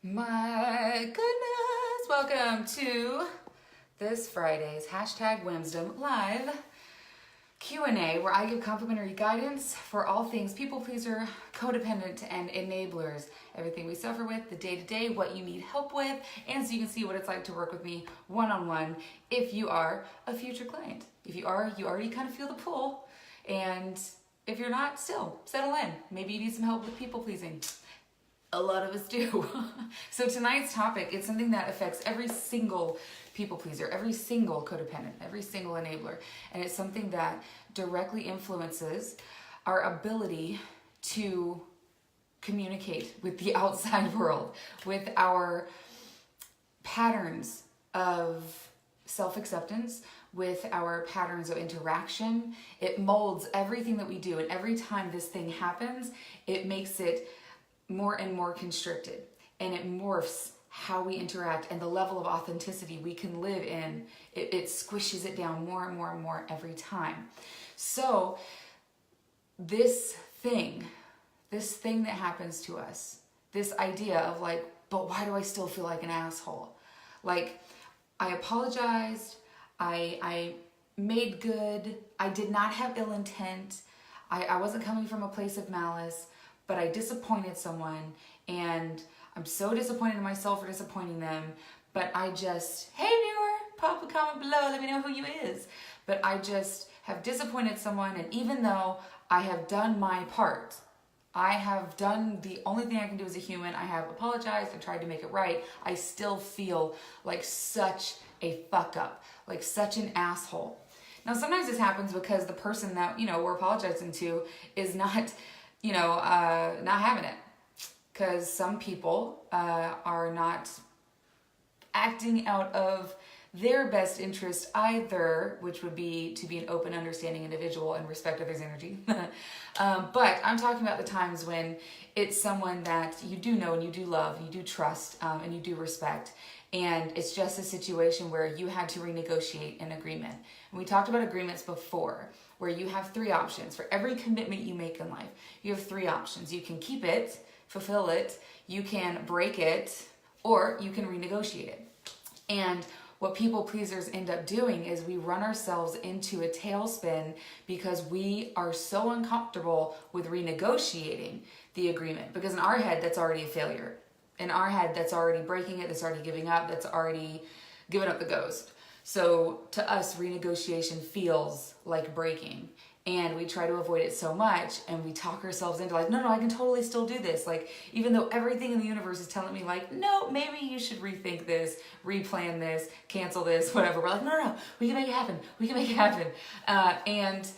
My goodness, welcome to this Friday's #Whimsdom Live Q&A, where I give complimentary guidance for all things people pleaser, codependent, and enablers. Everything we suffer with, the day-to-day, what you need help with, and so you can see what it's like to work with me one-on-one if you are a future client. If you are, you already kind of feel the pull, and if you're not, still, settle in. Maybe you need some help with people pleasing. A lot of us do. So tonight's topic, it's something that affects every single people pleaser, every single codependent, every single enabler. And it's something that directly influences our ability to communicate with the outside world, with our patterns of self-acceptance, with our patterns of interaction. It molds everything that we do. And every time this thing happens, it makes it more and more constricted, and it morphs how we interact and the level of authenticity we can live in. It squishes it down more and more and more every time. So this thing that happens to us, this idea of like, but why do I still feel like an asshole? Like, I apologized, I made good, I did not have ill intent, I wasn't coming from a place of malice, but I disappointed someone, and I'm so disappointed in myself for disappointing them, but I just, hey viewer, pop a comment below, let me know who you is. But I just have disappointed someone, and even though I have done my part, I have done the only thing I can do as a human, I have apologized and tried to make it right, I still feel like such a fuck up, like such an asshole. Now sometimes this happens because the person that, we're apologizing to is not not having it, because some people are not acting out of their best interest either, which would be to be an open, understanding individual and respect others' energy. But I'm talking about the times when it's someone that you do know and you do love, you do trust, and you do respect, and it's just a situation where you had to renegotiate an agreement. And we talked about agreements before, where you have three options. For every commitment you make in life, you have three options. You can keep it, fulfill it, you can break it, or you can renegotiate it. And what people pleasers end up doing is we run ourselves into a tailspin because we are so uncomfortable with renegotiating the agreement. Because in our head, that's already a failure. In our head, that's already breaking it, that's already giving up, that's already giving up the ghost. So to us, renegotiation feels like breaking, and we try to avoid it so much, and we talk ourselves into like, no, I can totally still do this. Like, even though everything in the universe is telling me like, no, maybe you should rethink this, replan this, cancel this, whatever. We're like, no, we can make it happen. We can make it happen. And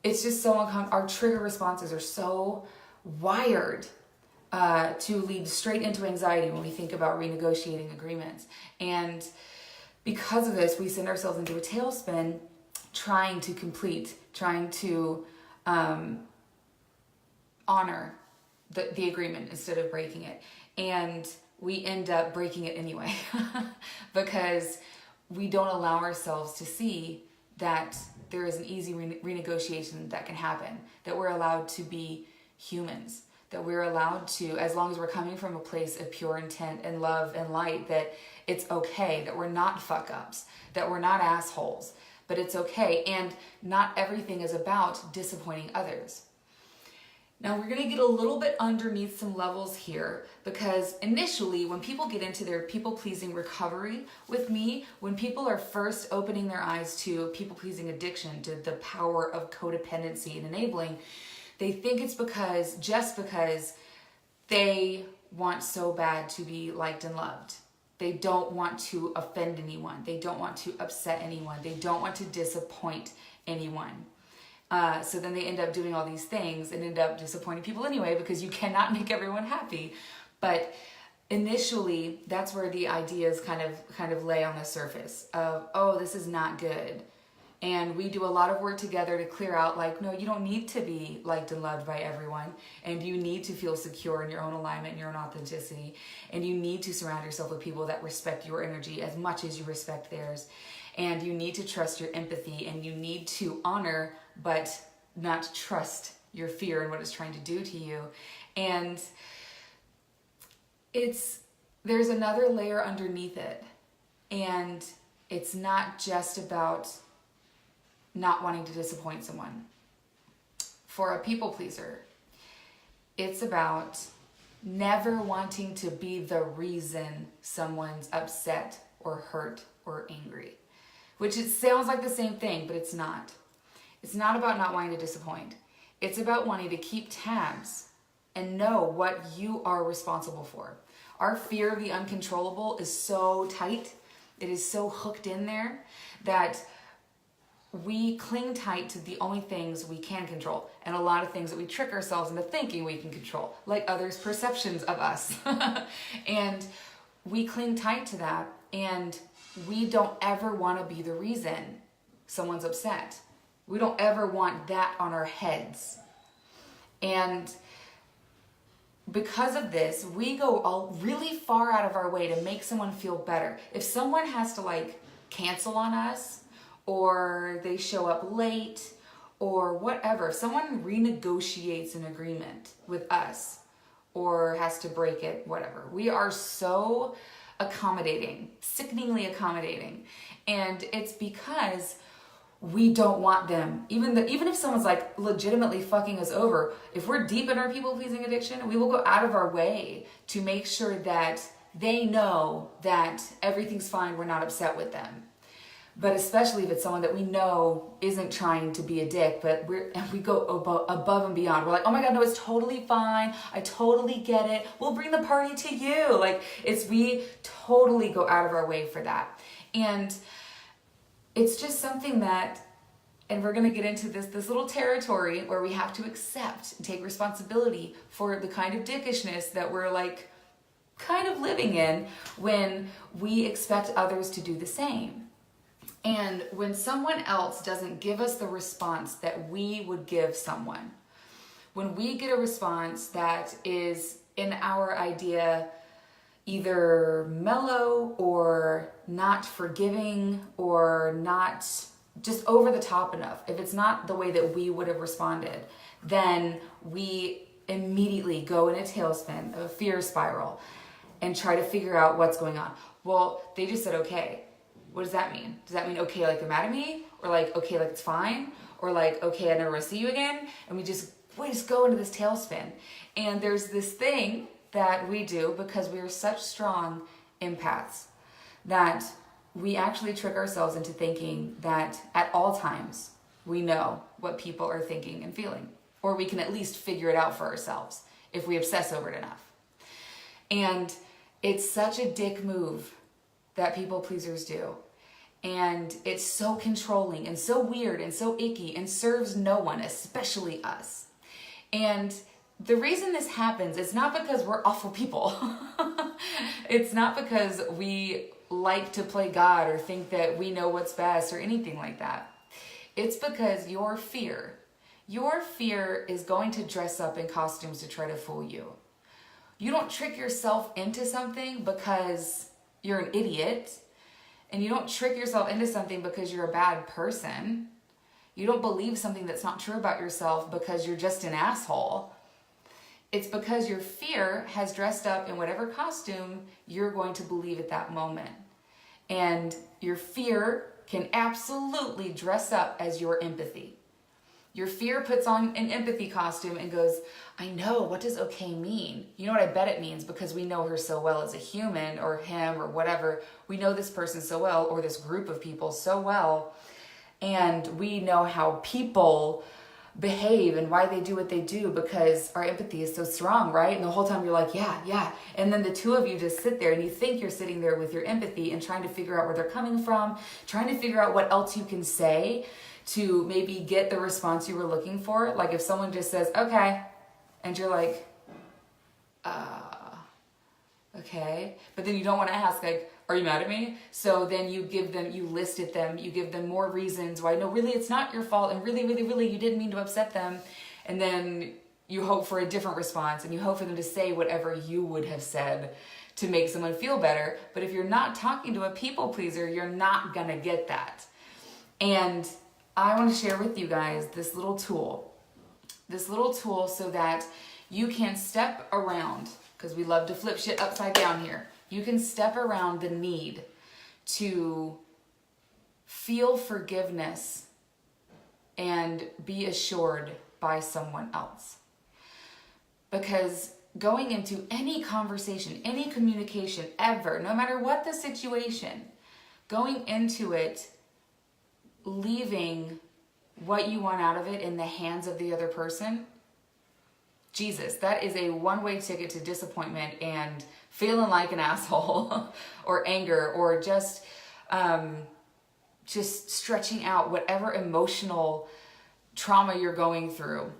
it's just so uncomfortable. Our trigger responses are so wired to lead straight into anxiety when we think about renegotiating agreements. And because of this, we send ourselves into a tailspin trying to honor the agreement instead of breaking it. And we end up breaking it anyway because we don't allow ourselves to see that there is an easy renegotiation that can happen, that we're allowed to be humans, that we're allowed to, as long as we're coming from a place of pure intent and love and light, that it's okay, that we're not fuck-ups, that we're not assholes, but it's okay, and not everything is about disappointing others. Now we're gonna get a little bit underneath some levels here, because initially when people get into their people-pleasing recovery with me, when people are first opening their eyes to people-pleasing addiction, to the power of codependency and enabling, they think it's just because they want so bad to be liked and loved. They don't want to offend anyone. They don't want to upset anyone. They don't want to disappoint anyone. So then they end up doing all these things and end up disappointing people anyway, because you cannot make everyone happy. But initially, that's where the ideas kind of lay on the surface of, oh, this is not good. And we do a lot of work together to clear out, like, no, you don't need to be liked and loved by everyone. And you need to feel secure in your own alignment and your own authenticity. And you need to surround yourself with people that respect your energy as much as you respect theirs. And you need to trust your empathy, and you need to honor, but not trust your fear and what it's trying to do to you. And it's there's another layer underneath it. And it's not just about not wanting to disappoint someone. For a people pleaser, it's about never wanting to be the reason someone's upset or hurt or angry. Which it sounds like the same thing, but it's not. It's not about not wanting to disappoint. It's about wanting to keep tabs and know what you are responsible for. Our fear of the uncontrollable is so tight, it is so hooked in there that we cling tight to the only things we can control, and a lot of things that we trick ourselves into thinking we can control, like others' perceptions of us. And we cling tight to that, and we don't ever want to be the reason someone's upset. We don't ever want that on our heads. And because of this, we go all really far out of our way to make someone feel better. If someone has to cancel on us, or they show up late, or whatever, if someone renegotiates an agreement with us or has to break it, whatever, we are so accommodating, sickeningly accommodating. And it's because we don't want them. Even if someone's legitimately fucking us over, if we're deep in our people-pleasing addiction, we will go out of our way to make sure that they know that everything's fine, we're not upset with them. But especially if it's someone that we know isn't trying to be a dick, but we go above and beyond. We're like, oh my God, no, it's totally fine. I totally get it. We'll bring the party to you. We totally go out of our way for that. And it's just something that, and we're going to get into this little territory where we have to accept and take responsibility for the kind of dickishness that we're kind of living in when we expect others to do the same. And when someone else doesn't give us the response that we would give someone, when we get a response that is, in our idea, either mellow or not forgiving or not just over the top enough, if it's not the way that we would have responded, then we immediately go in a tailspin, a fear spiral, and try to figure out what's going on. Well, they just said okay. What does that mean? Does that mean okay, they're mad at me? Or okay, it's fine? Or okay, I never want to see you again? And we just go into this tailspin. And there's this thing that we do because we are such strong empaths that we actually trick ourselves into thinking that at all times we know what people are thinking and feeling. Or we can at least figure it out for ourselves if we obsess over it enough. And it's such a dick move that people pleasers do. And it's so controlling and so weird and so icky and serves no one, especially us. And the reason this happens is not because we're awful people. It's not because we like to play God or think that we know what's best or anything like that. It's because your fear is going to dress up in costumes to try to fool you. You don't trick yourself into something because you're an idiot, and you don't trick yourself into something because you're a bad person. You don't believe something that's not true about yourself because you're just an asshole. It's because your fear has dressed up in whatever costume you're going to believe at that moment. And your fear can absolutely dress up as your empathy. Your fear puts on an empathy costume and goes, I know, what does okay mean? You know what I bet it means, because we know her so well as a human, or him, or whatever. We know this person so well, or this group of people so well, and we know how people behave and why they do what they do because our empathy is so strong, right? And the whole time you're like, yeah. And then the two of you just sit there and you think you're sitting there with your empathy and trying to figure out where they're coming from, trying to figure out what else you can say to maybe get the response you were looking for. Like if someone just says, okay, and you're like, okay. But then you don't want to ask, are you mad at me? So then you give them more reasons why, no, really, it's not your fault. And really, really, really, you didn't mean to upset them. And then you hope for a different response and you hope for them to say whatever you would have said to make someone feel better. But if you're not talking to a people pleaser, you're not going to get that. And I want to share with you guys this little tool so that you can step around because we love to flip shit upside down here. You can step around the need to feel forgiveness and be assured by someone else. Because going into any conversation, any communication ever, no matter what the situation, going into it, leaving what you want out of it in the hands of the other person, Jesus, that is a one-way ticket to disappointment and feeling like an asshole or anger or just stretching out whatever emotional trauma you're going through.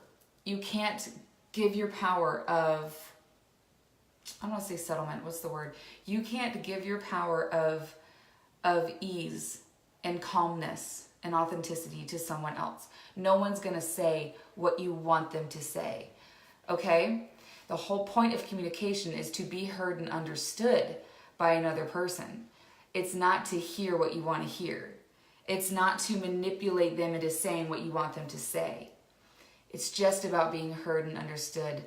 You can't give your power of, I don't want to say settlement, what's the word? You can't give your power of ease and calmness and authenticity to someone else. No one's going to say what you want them to say. Okay? The whole point of communication is to be heard and understood by another person. It's not to hear what you want to hear. It's not to manipulate them into saying what you want them to say. It's just about being heard and understood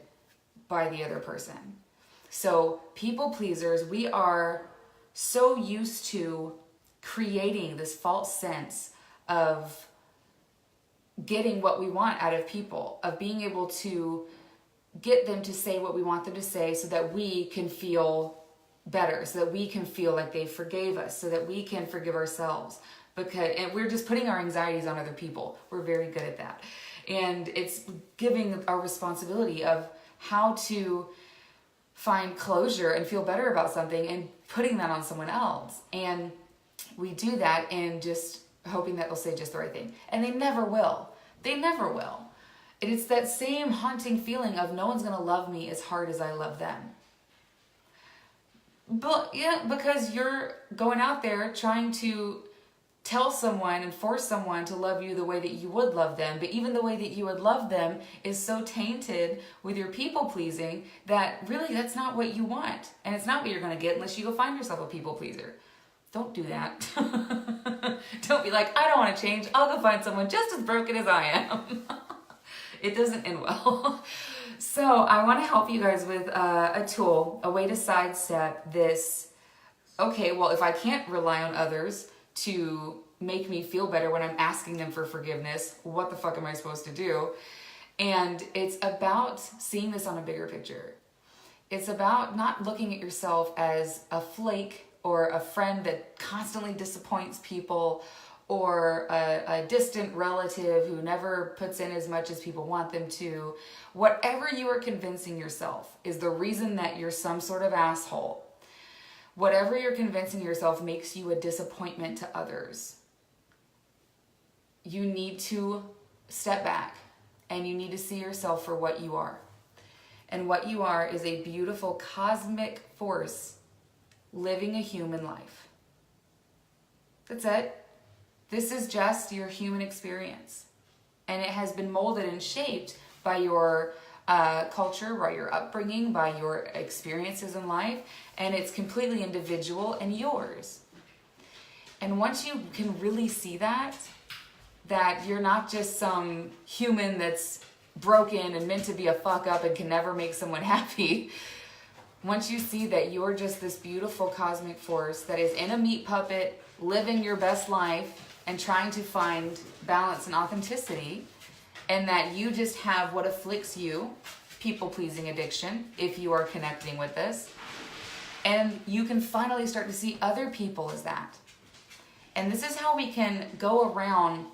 by the other person. So, people pleasers, we are so used to creating this false sense of getting what we want out of people, of being able to get them to say what we want them to say so that we can feel better, so that we can feel like they forgave us, so that we can forgive ourselves. And we're just putting our anxieties on other people. We're very good at that. And it's giving our responsibility of how to find closure and feel better about something and putting that on someone else. And we do that and just hoping that they'll say just the right thing. And they never will. They never will. And it's that same haunting feeling of no one's going to love me as hard as I love them. But yeah, because you're going out there trying to tell someone and force someone to love you the way that you would love them, but even the way that you would love them is so tainted with your people pleasing that really that's not what you want. And it's not what you're going to get unless you go find yourself a people pleaser. Don't do that. Don't be like, I don't want to change. I'll go find someone just as broken as I am. It doesn't end well. So I want to help you guys with a tool, a way to sidestep this. Okay, well, if I can't rely on others to make me feel better when I'm asking them for forgiveness, what the fuck am I supposed to do? And it's about seeing this on a bigger picture. It's about not looking at yourself as a flake or a friend that constantly disappoints people or a distant relative who never puts in as much as people want them to. Whatever you are convincing yourself is the reason that you're some sort of asshole. Whatever you're convincing yourself makes you a disappointment to others. You need to step back and you need to see yourself for what you are. And what you are is a beautiful cosmic force living a human life. That's it. This is just your human experience. And it has been molded and shaped by your culture, by your upbringing, by your experiences in life, and it's completely individual and yours. And once you can really see that you're not just some human that's broken and meant to be a fuck up and can never make someone happy, once you see that you're just this beautiful cosmic force that is in a meat puppet, living your best life and trying to find balance and authenticity, and that you just have what afflicts you, people-pleasing addiction, if you are connecting with this. And you can finally start to see other people as that. And this is how we can go around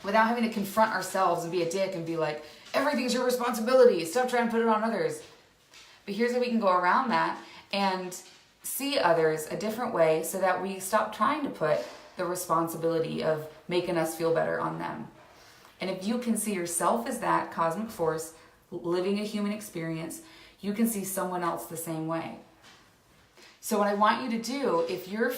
without having to confront ourselves and be a dick and be like, everything's your responsibility, stop trying to put it on others. But here's how we can go around that and see others a different way so that we stop trying to put the responsibility of making us feel better on them. And if you can see yourself as that cosmic force living a human experience, you can see someone else the same way. So what I want you to do, if you're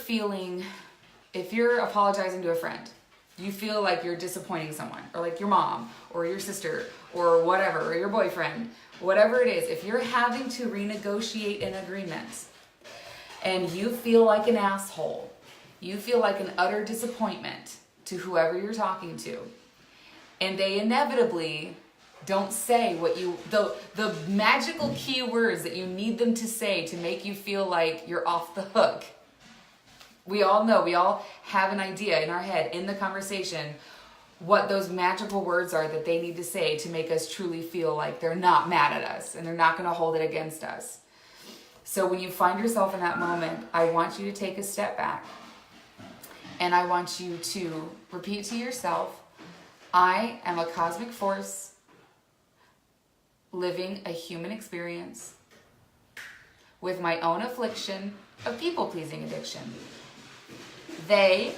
apologizing to a friend, you feel like you're disappointing someone, or like your mom, or your sister, or whatever, or your boyfriend, whatever it is, if you're having to renegotiate an agreement and you feel like an asshole, you feel like an utter disappointment to whoever you're talking to, and they inevitably Don't say what the magical key words that you need them to say to make you feel like you're off the hook. We all know, we all have an idea in our head, in the conversation, what those magical words are that they need to say to make us truly feel like they're not mad at us and they're not going to hold it against us. So when you find yourself in that moment, I want you to take a step back and I want you to repeat to yourself, I am a cosmic force living a human experience with my own affliction of people-pleasing addiction. They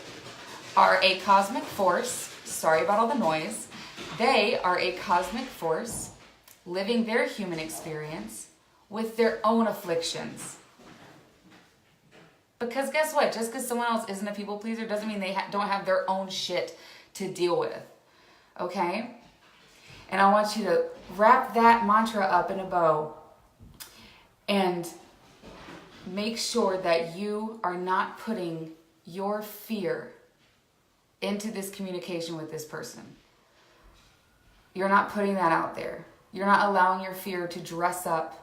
are a cosmic force, sorry about all the noise, they are a cosmic force living their human experience with their own afflictions. Because guess what? Just because someone else isn't a people pleaser doesn't mean they don't have their own shit to deal with. Okay? And I want you to wrap that mantra up in a bow and make sure that you are not putting your fear into this communication with this person. You're not putting that out there. You're not allowing your fear to dress up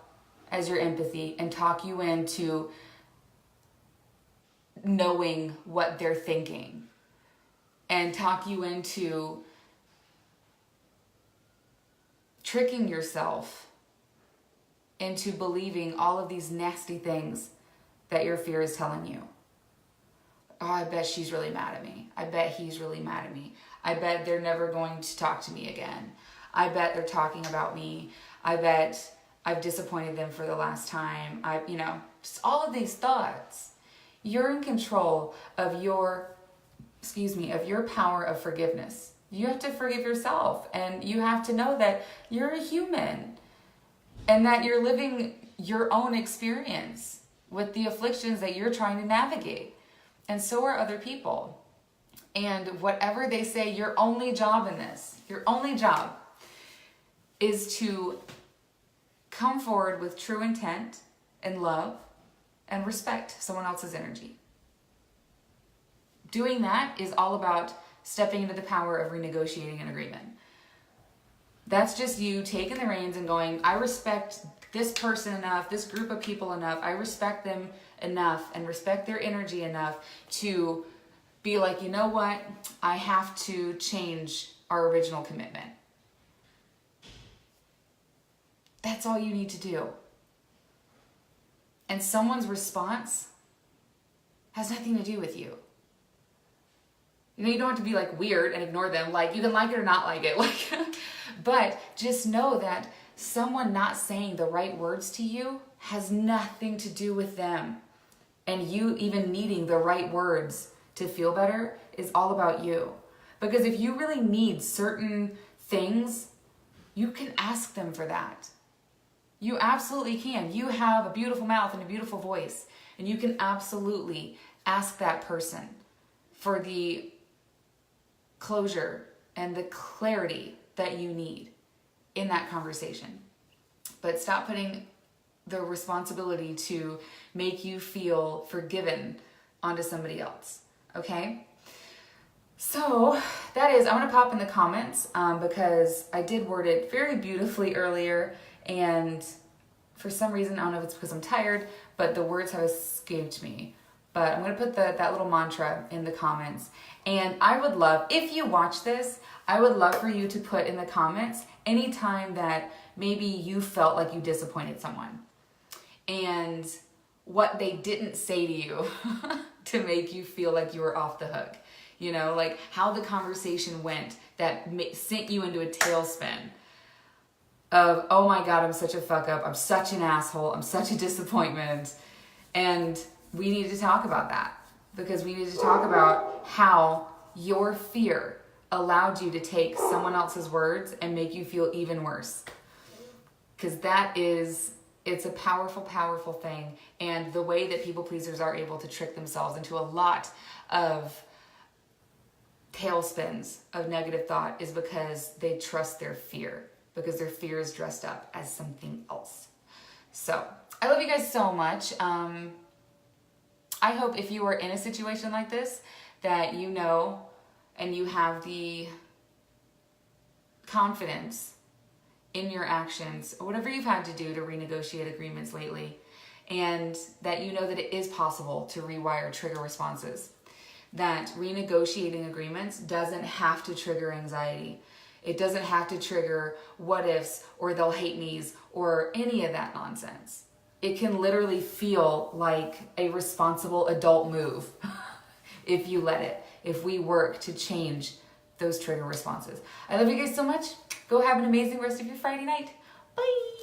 as your empathy and talk you into knowing what they're thinking and talk you into tricking yourself into believing all of these nasty things that your fear is telling you. Oh, I bet she's really mad at me. I bet he's really mad at me. I bet they're never going to talk to me again. I bet they're talking about me. I bet I've disappointed them for the last time. Just all of these thoughts. You're in control of your power of forgiveness. You have to forgive yourself, and you have to know that you're a human and that you're living your own experience with the afflictions that you're trying to navigate. And so are other people. And whatever they say, your only job in this, your only job is to come forward with true intent and love and respect someone else's energy. Doing that is all about stepping into the power of renegotiating an agreement. That's just you taking the reins and going, I respect this person enough, this group of people enough, I respect them enough and respect their energy enough to be like, you know what? I have to change our original commitment. That's all you need to do. And someone's response has nothing to do with you. You don't have to be like weird and ignore them. Like, you can like it or not like it. But just know that someone not saying the right words to you has nothing to do with them. And you even needing the right words to feel better is all about you. Because if you really need certain things, you can ask them for that. You absolutely can. You have a beautiful mouth and a beautiful voice. And you can absolutely ask that person for the closure and the clarity that you need in that conversation. But stop putting the responsibility to make you feel forgiven onto somebody else. Okay? So that is, I'm going to pop in the comments because I did word it very beautifully earlier, and for some reason, I don't know if it's because I'm tired, but the words have escaped me. But I'm going to put that little mantra in the comments. And I would love, if you watch this, I would love for you to put in the comments any time that maybe you felt like you disappointed someone and what they didn't say to you to make you feel like you were off the hook. You know, like how the conversation went that sent you into a tailspin of, oh my God, I'm such a fuck up. I'm such an asshole. I'm such a disappointment. And we need to talk about that, because we need to talk about how your fear allowed you to take someone else's words and make you feel even worse. Because it's a powerful, powerful thing. And the way that people pleasers are able to trick themselves into a lot of tailspins of negative thought is because they trust their fear, because their fear is dressed up as something else. So I love you guys so much. I hope if you are in a situation like this, that you know and you have the confidence in your actions, or whatever you've had to do to renegotiate agreements lately, and that you know that it is possible to rewire trigger responses. That renegotiating agreements doesn't have to trigger anxiety. It doesn't have to trigger what ifs or they'll hate me's or any of that nonsense. It can literally feel like a responsible adult move if you let it, if we work to change those trigger responses. I love you guys so much. Go have an amazing rest of your Friday night. Bye.